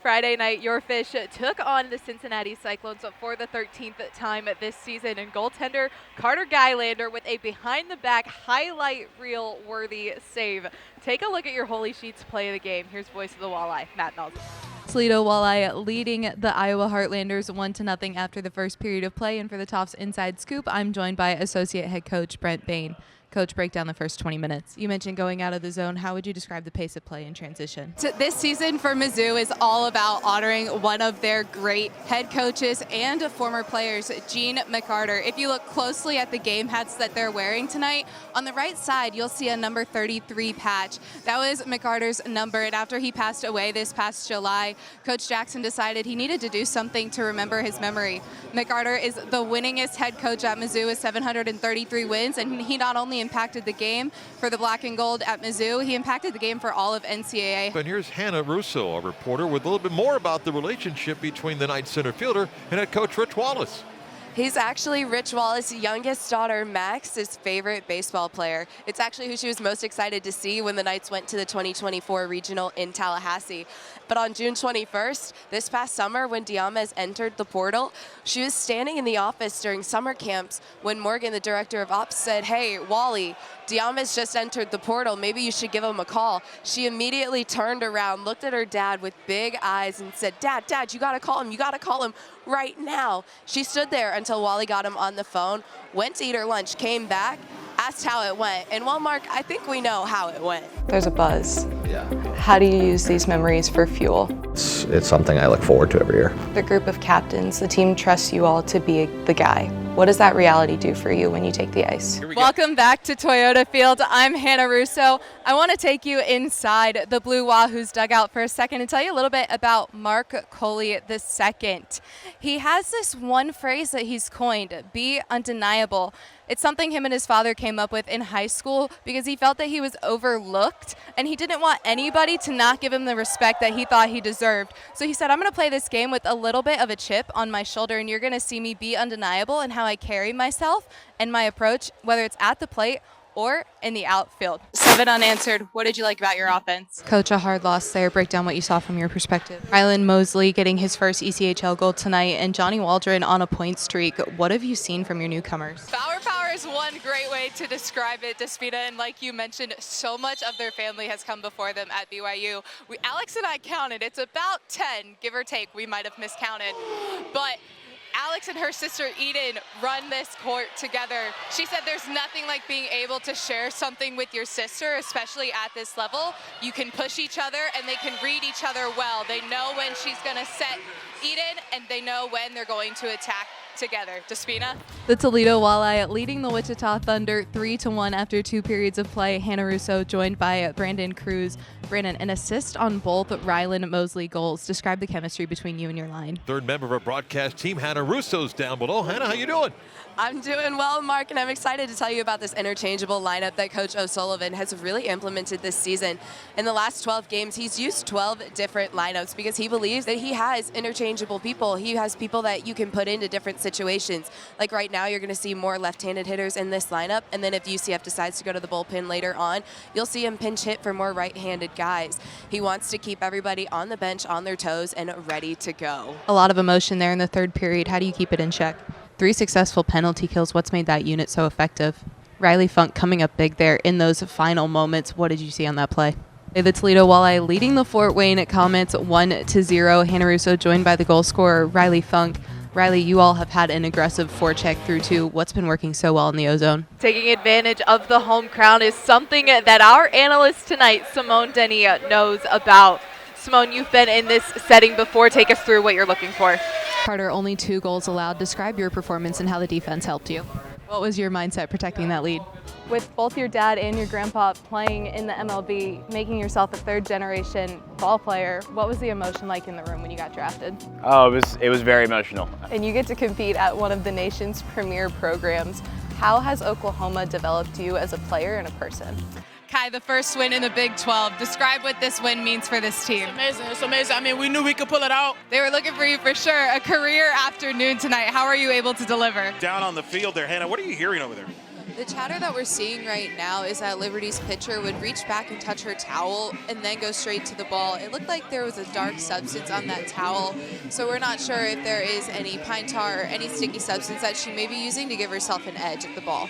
Friday night, your Fish took on the Cincinnati Cyclones for the 13th time this season, and goaltender Carter Gylander with a behind-the-back highlight reel-worthy save. Take a look at your Holy Sheets play of the game. Here's voice of the Walleye, Matt Nelson. Toledo Walleye leading the Iowa Heartlanders 1-0 after the first period of play, and for the Toffs Inside Scoop, I'm joined by Associate Head Coach Brent Bain. Coach, break down the first 20 minutes. You mentioned going out of the zone. How would you describe the pace of play in transition? This season for Mizzou is all about honoring one of their great head coaches and former players, Gene McCarter. If you look closely at the game hats that they're wearing tonight, on the right side you'll see a number 33 patch. That was McCarter's number, and after he passed away this past July, Coach Jackson decided he needed to do something to remember his memory. McCarter is the winningest head coach at Mizzou with 733 wins, and he not only impacted the game for the black and gold at Mizzou, he impacted the game for all of NCAA. And here's Hannah Russo, a reporter, with a little bit more about the relationship between the Knights center fielder and head coach Rich Wallace. He's actually Rich Wallace's youngest daughter, Max's favorite baseball player. It's actually who she was most excited to see when the Knights went to the 2024 regional in Tallahassee. But on June 21st, this past summer, when Diamez entered the portal, she was standing in the office during summer camps when Morgan, the director of ops, said, "Hey, Wally, Diamez just entered the portal. Maybe you should give him a call." She immediately turned around, looked at her dad with big eyes and said, Dad, you gotta call him. You gotta call him right now. She stood there until Wally got him on the phone, went to eat her lunch, came back, asked how it went. And well, Mark, I think we know how it went. There's a buzz. Yeah. How do you use these memories for fuel? It's something I look forward to every year. The group of captains, the team trusts you all to be the guy. What does that reality do for you when you take the ice? Welcome back to Toyota Field. I'm Hannah Russo. I want to take you inside the Blue Wahoos dugout for a second and tell you a little bit about Mark Coley II. He has this one phrase that he's coined, be undeniable. It's something him and his father came up with in high school because he felt that he was overlooked and he didn't want anybody to not give him the respect that he thought he deserved. So he said, I'm going to play this game with a little bit of a chip on my shoulder, and you're going to see me be undeniable in how I carry myself and my approach, whether it's at the plate or in the outfield. 7 unanswered. What did you like about your offense? Coach, a hard loss there. Break down what you saw from your perspective. Rylan Mosley getting his first ECHL goal tonight, and Johnny Waldron on a point streak. What have you seen from your newcomers? Flower power is one great way to describe it, Despina, and like you mentioned, so much of their family has come before them at BYU. Alex and I counted. It's about 10, give or take. We might have miscounted. But Alex and her sister Eden run this court together. She said there's nothing like being able to share something with your sister, especially at this level. You can push each other and they can read each other well. They know when she's going to set Eden and they know when they're going to attack together. Despina? The Toledo Walleye leading the Wichita Thunder 3-1 after 2 periods of play. Hannah Russo joined by Brandon Cruz. Brandon, an assist on both Rylan Mosley goals. Describe the chemistry between you and your line. Third member of our broadcast team, Hannah Russo's down below. Hannah, how you doing? I'm doing well, Mark, and I'm excited to tell you about this interchangeable lineup that Coach O'Sullivan has really implemented this season. In the last 12 games, he's used 12 different lineups because he believes that he has interchangeable people. He has people that you can put into different situations. Like right now, you're going to see more left-handed hitters in this lineup, and then if UCF decides to go to the bullpen later on, you'll see him pinch hit for more right-handed guys. He wants to keep everybody on the bench on their toes and ready to go. A lot of emotion there in the third period. How do you keep it in check? 3 successful penalty kills. What's made that unit so effective? Riley Funk coming up big there in those final moments. What did you see on that play? The Toledo Walleye leading the Fort Wayne Comets 1-0. Hannah Russo joined by the goal scorer, Riley Funk. Riley, you all have had an aggressive forecheck through 2. What's been working so well in the ozone? Taking advantage of the home crowd is something that our analyst tonight, Simone Denny, knows about. Simone, you've been in this setting before. Take us through what you're looking for. Carter, only 2 goals allowed. Describe your performance and how the defense helped you. What was your mindset protecting that lead? With both your dad and your grandpa playing in the MLB, making yourself a third-generation ball player, what was the emotion like in the room when you got drafted? Oh, it was very emotional. And you get to compete at one of the nation's premier programs. How has Oklahoma developed you as a player and a person? Kai, the first win in the Big 12. Describe what this win means for this team. It's amazing. I mean, we knew we could pull it out. They were looking for you for sure. A career afternoon tonight. How are you able to deliver? Down on the field there, Hannah, what are you hearing over there? The chatter that we're seeing right now is that Liberty's pitcher would reach back and touch her towel and then go straight to the ball. It looked like there was a dark substance on that towel, so we're not sure if there is any pine tar or any sticky substance that she may be using to give herself an edge at the ball.